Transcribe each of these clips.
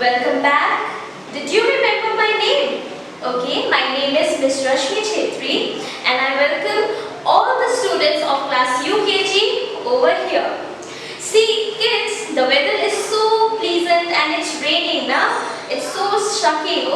welcome back. Did you remember my name? Okay, my name is Miss Rashmi Chhetri and I welcome all the students of class UKG over here. See kids, the weather is so pleasant and it's raining now. It's so shocking.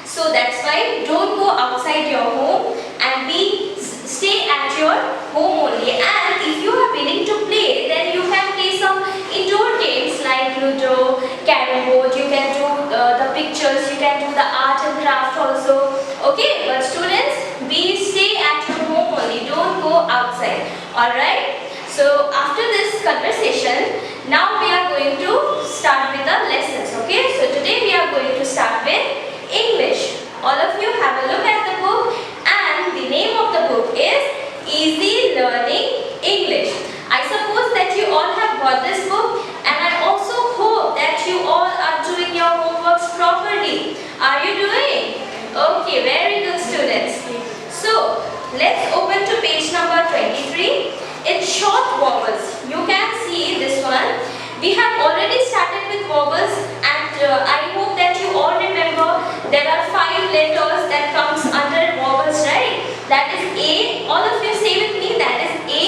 So that's why don't go outside your home and stay at your home only. And if you are willing to play, then you can play some indoor games like Ludo, Carrom board. You can do the pictures, you can do the art and craft also. Okay, but students, stay at your home only. Don't go outside. Alright? So after this conversation, now we are going to start with the lessons. Okay? So today we are going to start with English. All of you have a look at the book, and the name of the book is Easy Learning English. I suppose that you all have got this book, and I also hope that you all are doing your homeworks properly. Are you doing? Okay, very good students. So let's open to page number 23. It's short vowels. You can see this one. We have already started with vowels, and I hope that you all remember there are 5 letters that comes under vowels, right? That is A. All of you say with me. That is A,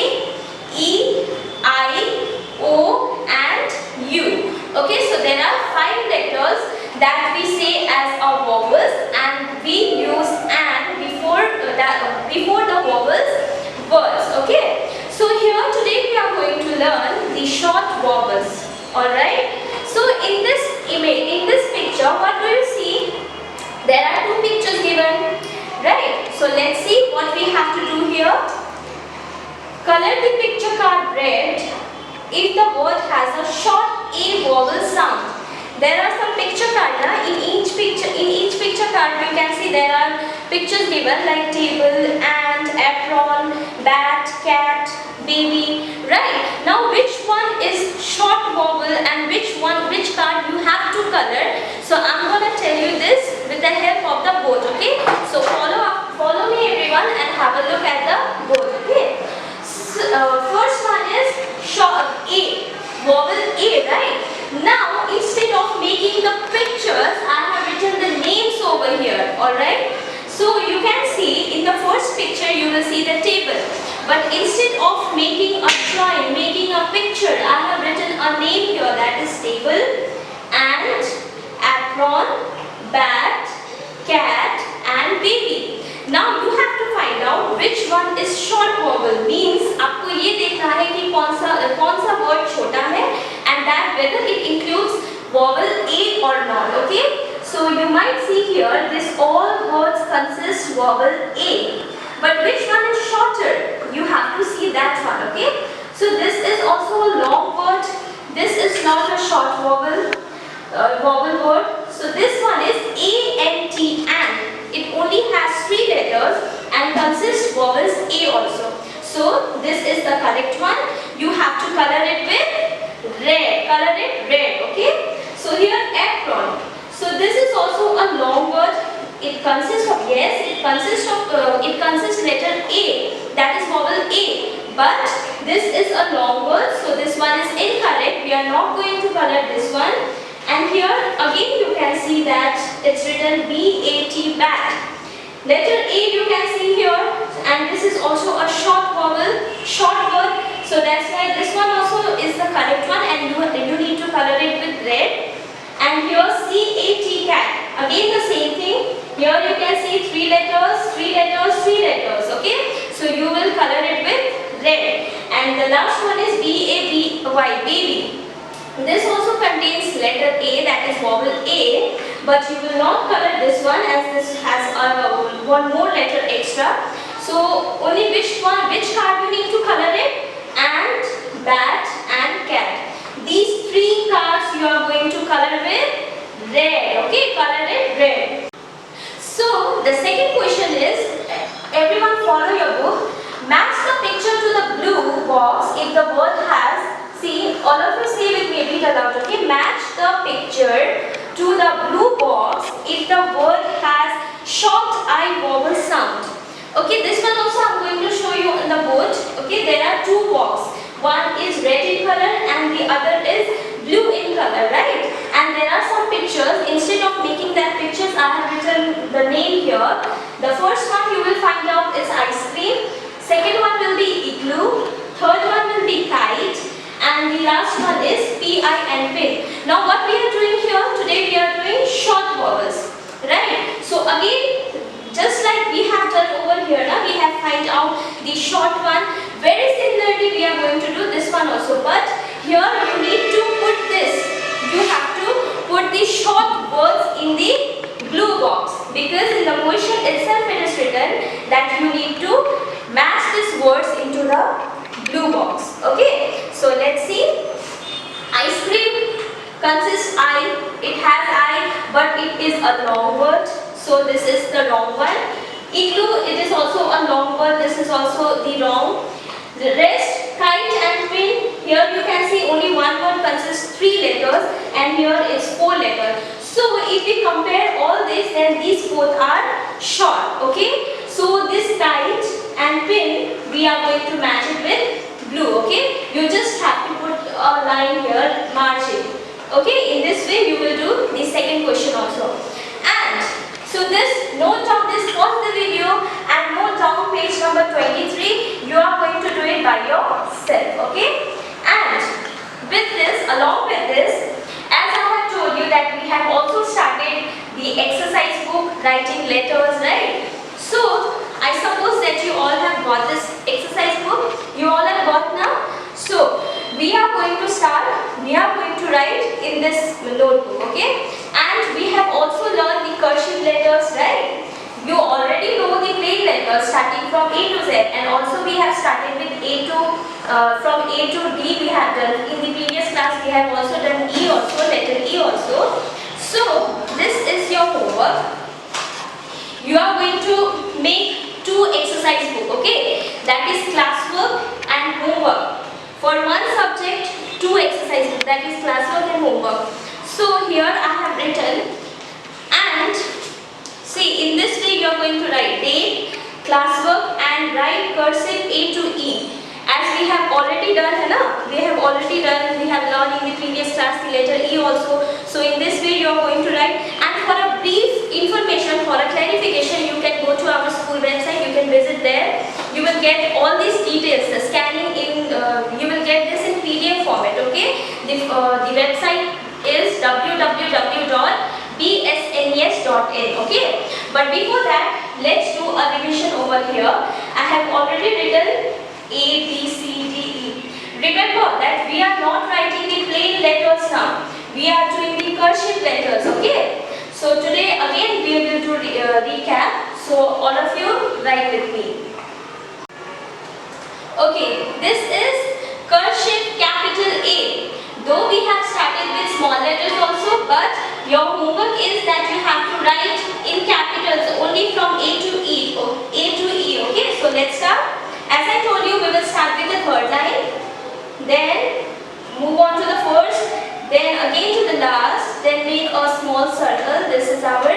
E, I, O and U. Okay, so there are 5 letters that we say as our vowels, and we use "and" before the vowels words. Okay. So here today we are going to learn the short vowels. Alright. So in this image, in this picture, what do you see? There are 2 pictures given. Right. So let's see what we have to do here. Color the picture card red if the word has a short A vowel sound. There are some picture cards. In each picture card you can see there are pictures given like table, ant, apron, bat, cat, baby. Right. Now which one is short vowel and which card you have to color? So I'm gonna tell you this with the help of the board. Okay. So follow me everyone and have a look at the board. Okay. So, first one is short A, vowel A. Right. Now instead of making the pictures, I have written the names over here. Alright. So you can see in the first picture you will see the table. But instead of making a drawing, making a picture, I have written a name here, that is table, ant, apron, bat, cat and baby. Now you have to find out which one is short vowel. Means आपको ये देखना है कि कौन सा word छोटा है and that whether it includes vowel A or not. Okay. So you might see here this all words consist vowel A. But which one is shorter? You have to see that one. Okay. So this is also a long word. This is not a short vowel word. So this one is A-N-T, and it only has 3 letters and consists vowels A also. So this is the correct one. You have to color it with red. Color it red. Okay. So here apron. So this is also a long word. It consists of letter A. That is vowel A. But this is a long word. So this one is incorrect. We are not going to color this one. And here again you can see that it's written B-A-T, bat. Letter A you can see here, and this is also a short vowel, short word. So that's why this one also is the correct one, and you need to color it with red. And here C-A-T, cat. Again the same thing. Here you can see 3 letters, 3 letters, 3 letters. Okay. So you will color it with red. And the last one is B-A-B-Y, baby. This also contains letter A, that is vowel A, but you will not color this one as this has one more letter extra. So only which card you need to color it? Ant, bat and cat. These 3 cards you are going to color with red. Okay, color it red. So the second question is, everyone follow your book. Match the picture to the blue box if the word has, see, all of you say with me, read aloud, okay? Match the picture to the blue box if the word has short I vowel sound. Okay, this one also I'm going to show you on the board. Okay, there are 2 boxes. One is red in color and the other is blue in color, right? And there are some pictures. Instead of making that pictures, I have written the name here. The first one you will find out is ice cream. Second one will be igloo. Third one will be kite. And the last one is PI and pin. Now what we are doing here today, we are doing short vowels, right? So again, just like we have done over here, now we have find out the short one. Very similarly, we are going to do this one also. But here you need to put this. You have to put the short words in the blue box, because in the question itself it is written that you need to match these words into the blue box. Okay. So let's see. Ice cream consists I. It has I, but it is a long word. So this is the wrong one. Igloo, it is also a long word. This is also the wrong. The rest, kite and pin, here you can see only one word consists 3 letters and here is 4 letters. So if we compare all this, then these both are short. Okay. So this kite and pin, we are going to match it with blue. Okay. You just have to put a line here, margin. Okay. In this way you will do the second question also. And so this, note down this, pause the video and note down page number 23. You are going to do it by yourself, okay? And with this, along with this, as I have told you that we have also started the exercise book, writing letters, right? So I suppose that you all have got this exercise book. You all have got now. So we are going to start. We are going to write in this notebook, okay? And we have also learned the cursive letters, right? You already know the plain letters starting from A to Z, and also we have started with from A to D we have done. In the previous class we have also done E also, letter E also. So this is your homework. You are going to make 2 exercise book, okay? That is classwork and homework. For one subject, 2 exercise book, that is classwork and homework. So here I have written, and see, in this way you are going to write date, classwork and write cursive A to E. As we have already done, we have learned in the previous class the letter E also. So in this way you are going to write, and for a brief information, for a clarification, you can go to our school website, you can visit there. You will get all these details, the scanning in, you will get this in PDF format, okay? The website is www.bsnes.in, okay? But before that, let's do a revision over here. I have already written A, B, C, D, E. Remember that we are not writing the plain letters now. We are doing the cursive letters, okay? So today again we will do recap. So all of you write with me. Okay, this is cursive capital A. Though we have started with small letters also, but your homework is that you have to write in capitals only from A to E. Okay, so let's start. As I told you, we will start with the third line, then move on to the first, then again to the last, then make a small circle. This is our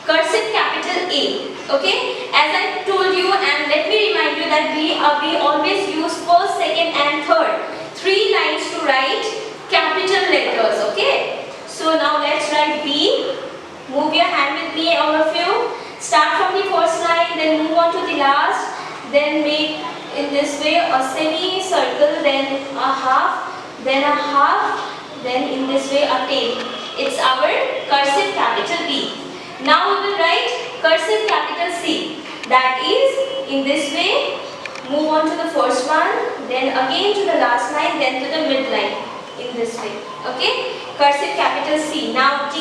cursive capital A. Okay, as I told you, and let me remind you that we always use first, second and third, 3 lines to write capital letters. Okay, so now let's write B. Move your hand with me, all of you. Start from the first line, then move on to the last, then make in this way a semi-circle, then a half, then in this way a tail. It's our cursive capital B. Now we will write cursive capital C. That is in this way. Move on to the first one, then again to the last line, then to the mid line. In this way. Okay? Cursive capital C. Now D.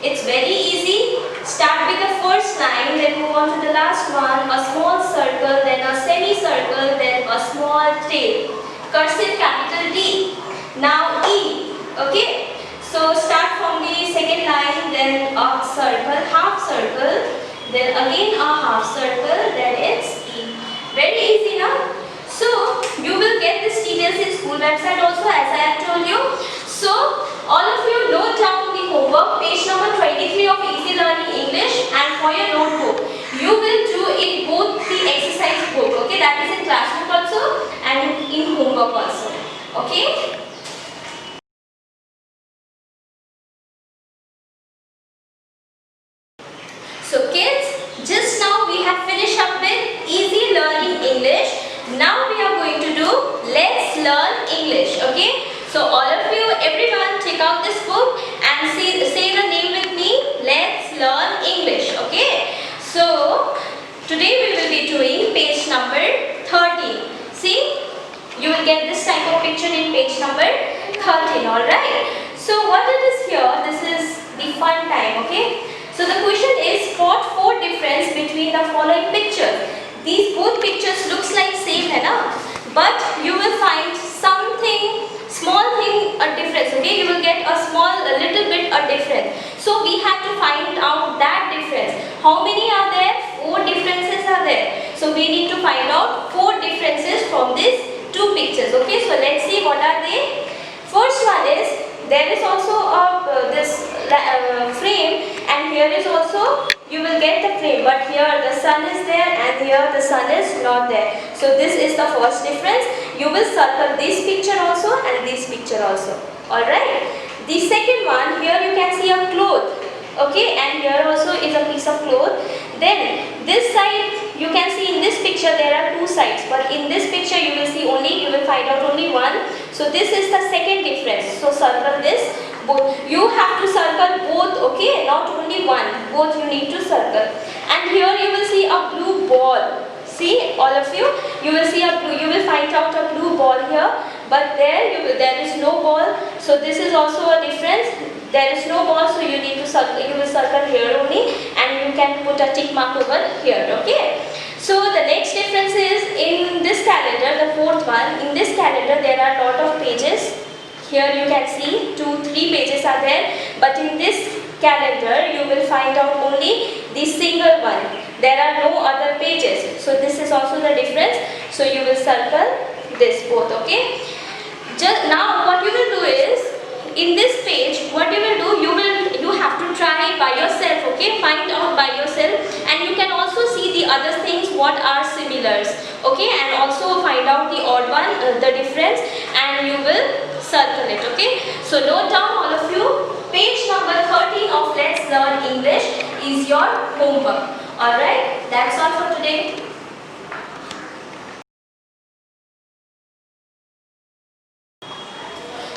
It's very easy. Start with the first line, then move on to the last one. A small circle, then a semi-circle, then a small tail. Cursive capital D. Now E. Okay? So start from the second line, then a circle, half circle, then again a half circle, then it's E. Very easy now. So you will get these details in school website also, as I have told you. So all of you note down the homework, page number 23 of Easy Learning English, and for your notebook, you will do in both the exercise book. Okay, that is in classbook also and in homework also. Okay. So kids, just now we have finished up with easy learning English. Now we are going to do let's learn English. Okay? So all of you, everyone, take out this book and say the name with me. Let's learn English. Okay? So today we will be doing page number 13. See? You will get this type of picture in page number 13. Alright? So what it is here, this is the fun time. Okay? So the question is, spot 4 difference between the following pictures. These both pictures looks like same है ना, but you will find something, small thing a difference. Okay, you will get a little bit a difference. So we have to find out that difference. How many are there? 4 differences are there. So we need to find out 4 differences from these 2 pictures. Okay, so let's see what are they. First one is, there is also this frame, and here is also you will get the frame, but here the sun is there and here the sun is not there. So this is the first difference. You will circle this picture also and this picture also. Alright. The second one, here you can see a cloth. Okay, and here also is a piece of cloth. Then this side you can see in this picture there are 2 sides, but in this picture you will find out only one. So this is the second difference. So circle this. You have to circle both, okay, not only one, both you need to circle. And here you will see a blue ball. See, all of you, you will find out a blue ball here, but there is no ball. So this is also a difference. There is no ball, so you will circle here only, and you can put a tick mark over here. Okay. So the next difference is in this calendar, the 4th one. In this calendar there are lot of pages. Here you can see 2-3 pages are there, but in this calendar you will find out only the single one. There are no other pages. So this is also the difference. So you will circle this both. Okay. Now what you will do is, in this page, what you will do, you have to try by yourself. Okay, find out by yourself, and you can also see the other things what are similars. Okay, and also find out the odd one, the difference, and you will circle it. Okay, so note down all of you. Page number 13 of Let's Learn English is your homework. Alright, that's all for today.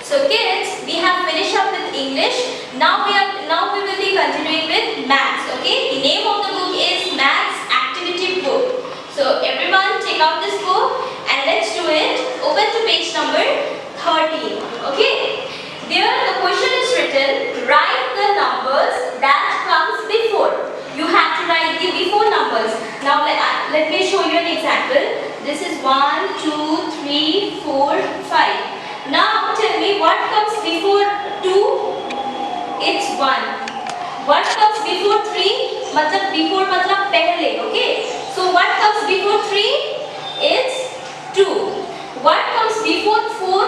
So kids, we have finished up with English. Now we will be continuing with maths. Okay, the name of the book is Maths Activity Book. So everyone take out this book and let's do it. Open to page number 13. Okay, there the question is written, write the numbers that comes before. You have to write the before numbers. Now let me show you an example. This is 1, 2, 3, 4, 5. Now tell me what comes before 2? It's 1. What comes before 3? Before matlab pehle. Okay. So what comes before 3? It's 2. What comes before 4?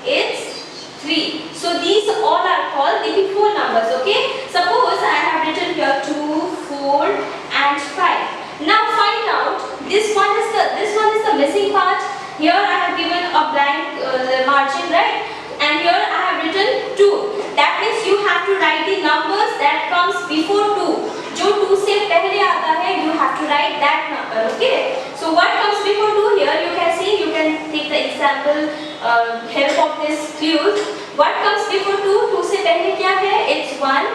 It's 3. So these all are called the before numbers. Okay. Suppose I have written here 2, 4 and 5. Now find out, this one is the missing part. Here I have given a blank margin, right? And here I have written 2. That means you have to write the numbers that comes before 2. जो 2 से पहले आता है, you have to write that number. Okay? So what comes before 2? Here you can see, you can take the example help of this clues. What comes before 2? 2 से पहले क्या है? It's 1.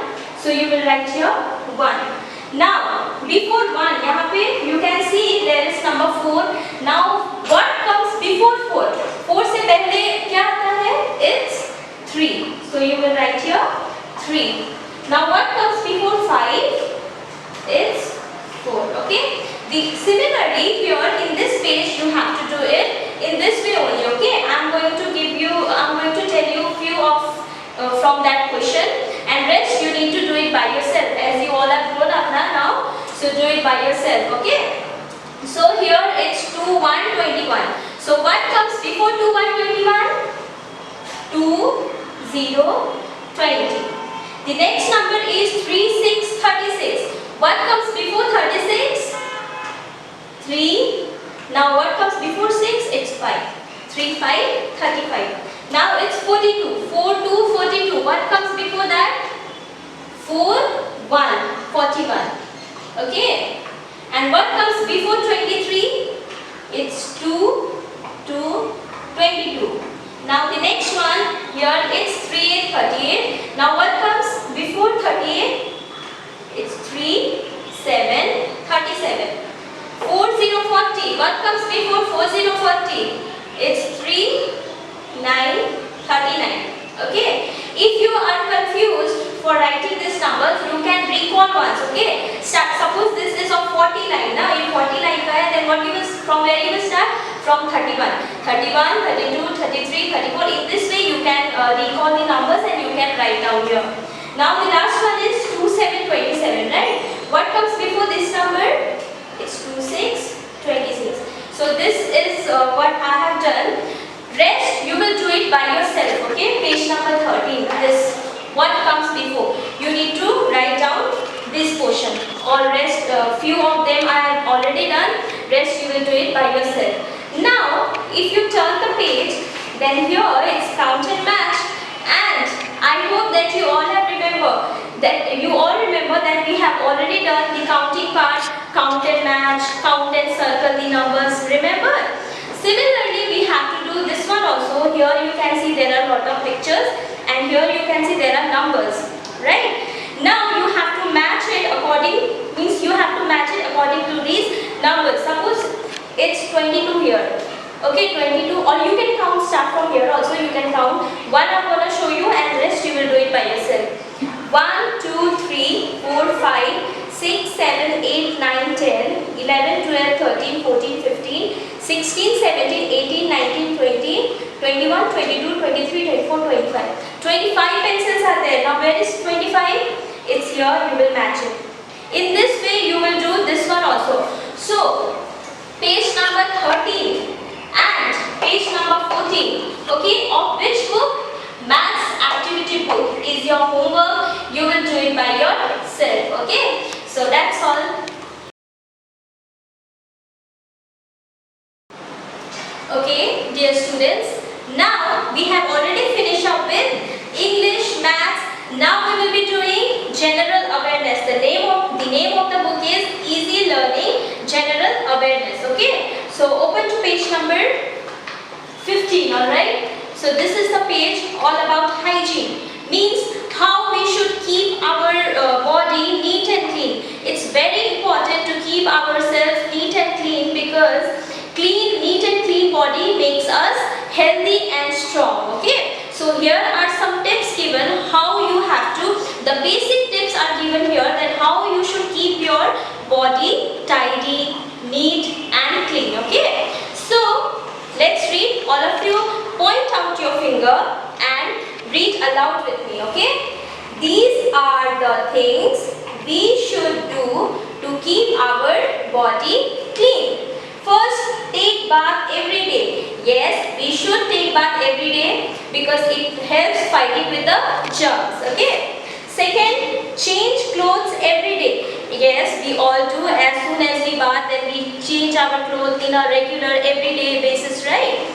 So you will write here 1. Now before 1, यहाँ पे you can see there is number 4. Now what comes before 4? 4 से पहले क्या आता है? It's 3. So you will write here 3. Now what comes before 5? It's 4. Okay. Similarly here in this page you have to do it in this way only. Okay. I'm going to tell you few of from that question, and rest you need to do it by yourself, as you all have grown up now. So do it by yourself. Okay. So here it's 2, 1, 21. So what comes before 2, 1, 21? 2, 0, 20. The next number is 3, 6, 36. What comes before 36? 3. Now what comes before 6? It's 5. 3, 5, 35. Now it's 42. 4, 2, 42. What comes before that? 4, 1, 41. Okay. And what comes before 23? It's 2 to 22. Now the next one, here it's 3 8 38. Now what comes before 38? It's 3 7 37. 40 40. What comes before 40 40? It's 3 9 39. Okay. If you are confused for writing these numbers, you can recall once. Okay. Suppose this is of 40 line. Now in 40 line then what you will, from where you will start? From 31. 31, 32, 33, 34. In this way you can recall the numbers and you can write down here. Now the last one is 2 7 27, right? What comes before this number? It's 2 6 26. So this is what I have done. Rest you will do it by yourself. Okay, page number 13. This what comes before. You need to write down this portion. All rest, few of them I have already done. Rest you will do it by yourself. Now, if you turn the page, then here it's count and match. And I hope that you all have remember that we have already done the counting part, count and match, count and circle the numbers. Remember? Similarly, we have to do this one also. Here you can see there are a lot of pictures, and here you can see there are numbers. Right? Now you have to match it according to these numbers. Suppose it's 22 here. Okay, 22, or you can start from here also. You can count. One I'm going to show you, and rest you will do it by yourself. 1 2 3 4 5 6 7 8 9 10 11 12 13 14 15 16 17 18 19 20 21 22 23 24 25. 25 pencils are there. Now where is 25? It's here. You will match it. In this way you will do this one also. So page number 13 and page number 14, okay, of which book? Maths activity book is your homework. You will do it by yourself. Okay, so that's all. Okay, dear students, now we have already finished up with English, Maths. Now we will be doing general awareness. The name of the book is Easy Learning General Awareness. Okay, so open to page number 15. All right. So this is the page all about hygiene. Means how we should keep our body neat and clean. It's very important to keep ourselves neat and clean, because neat and clean body makes us healthy and strong. Okay. So here are some tips given how you have to. The basic tips are given here, that how you should keep your body tidy, neat and clean. Okay. So let's read. All of you point out your finger and read aloud with me. Okay. These are the things we should do to keep our body clean. First, take bath every day. Yes, we should take bath every day because it helps fighting with the germs. Okay. Second, change clothes every day. Yes, we all do. As soon as we bath, then we change our clothes in a regular everyday basis, right?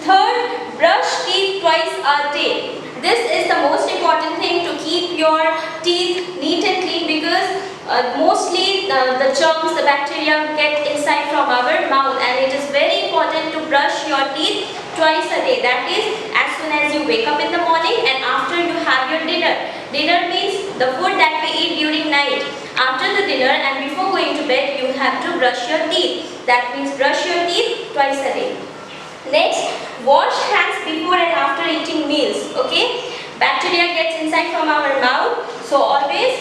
Third, brush teeth twice a day. This is the most important thing to keep your teeth neat and clean, because mostly the germs, the bacteria get inside from our mouth, and it is very important to brush your teeth twice a day. That is, as soon as you wake up in the morning and after you have your dinner. Dinner means the food that we eat during night. After the dinner and before going to bed, you have to brush your teeth. That means brush your teeth twice a day. Next, wash hands before and after eating meals. Okay, bacteria gets inside from our mouth, so always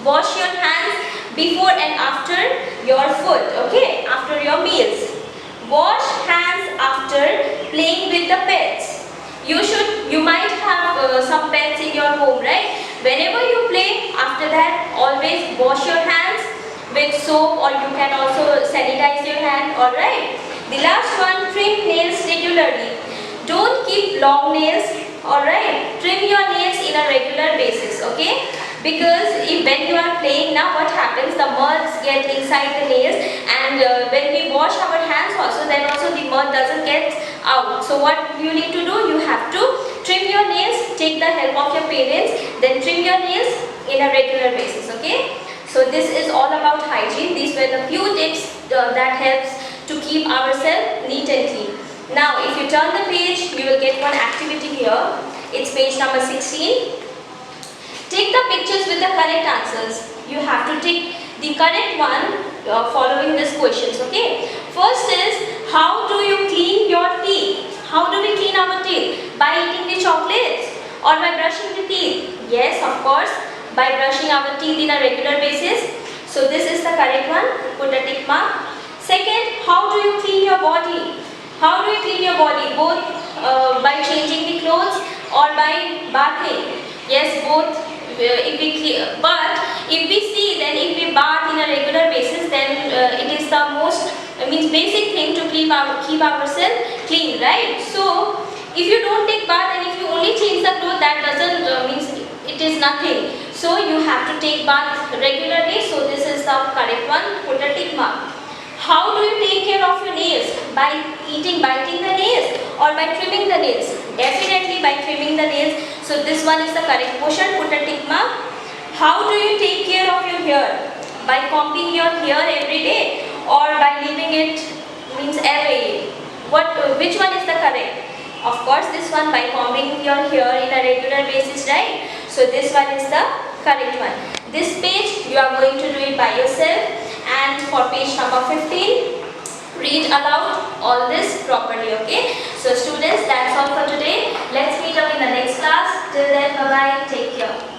wash your hands before and after your food. Okay, after your meals. Wash hands after playing with the pets. You might have some pets in your home, right? Whenever you play, after that always wash your hands with soap, or you can also sanitize your hand. All right. The last one, trim nails regularly. Don't keep long nails. Alright, trim your nails in a regular basis. Okay, because when you are playing, now what happens, the mud get inside the nails, and when we wash our hands also, then also the mud doesn't get out. So what you need to do, you have to trim your nails. Take the help of your parents, then trim your nails in a regular basis. Okay. So this is all about hygiene. These were the few tips that helps to keep ourselves neat and clean. Now if you turn the page, you will get one activity here. It's page number 16. Take the pictures with the correct answers. You have to take the correct one following these questions, okay? First is, how do you clean your teeth? How do we clean our teeth? By eating the chocolates or by brushing the teeth? Yes, of course, by brushing our teeth in a regular basis. So this is the correct one. Put a tick mark. Second, how do you clean your body? How do you clean your body? Both by changing the clothes or by bathing? Yes, both. But if we see, then if we bath in a regular basis, then it is the most basic thing to keep ourselves clean, right? So if you don't take bath and if you only change the clothes, that doesn't means it is nothing. So you have to take bath regularly. So this is the correct one. Put a tick mark. How do you take care of your nails? By biting the nails or by trimming the nails? Definitely by trimming the nails. So this one is the correct portion. Put a tick mark. How do you take care of your hair? By combing your hair every day or by leaving it away? Which one is the correct? Of course this one, by combing your hair in a regular basis, right? So this one is the correct one. This page you are going to do it by yourself. And for page number 15, read aloud all this properly, okay? So students, that's all for today. Let's meet up in the next class. Till then, bye-bye. Take care.